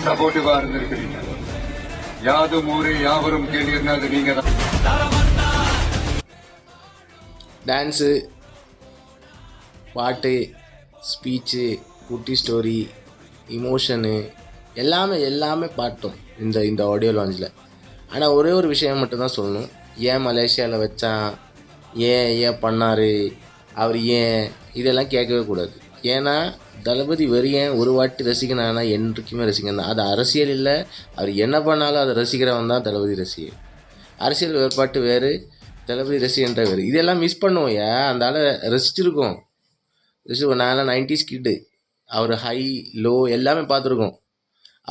சப்போர்ட்டிவா இருந்திருக்கிறீங்க. யாதும் ஊரே யாவரும் கேள்வின்னா அது நீங்க தான். டான்ஸு, பாட்டு, ஸ்பீச்சு, குட்டி ஸ்டோரி, இமோஷனு எல்லாமே பாட்டோம் இந்த ஆடியோ லான்ச்சில். ஆனால் ஒரே ஒரு விஷயம் மட்டும்தான் சொல்லணும். ஏன் மலேசியாவில் வச்சான், ஏன் பண்ணார், அவர் ஏன், இதெல்லாம் கேட்கவே கூடாது. ஏன்னா தளபதி வெறியன் ஒரு வாட்டி ரசிகனானா என்றைக்குமே ரசிகன் தான். அது அரசியல் இல்லை. அவர் என்ன பண்ணாலும் அதை ரசிக்கிறவன் தான் தளபதி ரசிகன். அரசியல் வேறுபாட்டு வேறு, தளபதி ரசிகன்ற வேறு. இதெல்லாம் மிஸ் பண்ணுவோம். அந்த ஆளை ரசிச்சிருக்கோம். நான்லாம் 90s கிட்டு. அவர் ஹை லோ எல்லாமே பார்த்துருக்கோம்.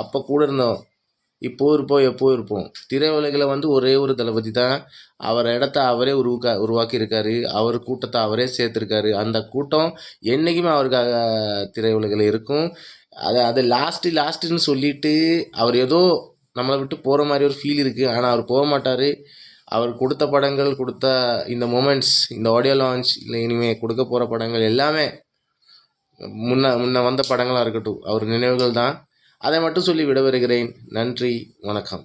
அப்போ கூட இருந்தோம். இப்போது இருப்போம், எப்போது இருப்போம். திரையுலகில் ஒரே ஒரு தளபதி தான். அவர் இடத்த அவரே உருவாக்கியிருக்காரு. அவர் கூட்டத்தை அவரே சேர்த்துருக்காரு. அந்த கூட்டம் என்றைக்குமே அவருக்காக திரையுலகில் இருக்கும். அது லாஸ்ட்டுன்னு சொல்லிட்டு அவர் ஏதோ நம்மளை விட்டு போகிற மாதிரி ஒரு ஃபீல் இருக்குது. ஆனால் அவர் போக மாட்டார். அவர் கொடுத்த படங்கள், கொடுத்த இந்த மொமெண்ட்ஸ், இந்த ஆடியோ லான்ச், இல்லை இனிமேல் கொடுக்க போகிற படங்கள் எல்லாமே முன்ன வந்த படங்களாக இருக்கட்டும், அவர் நினைவுகள் தான். அதை மட்டும் சொல்லி விடைபெறுகிறேன். நன்றி, வணக்கம்.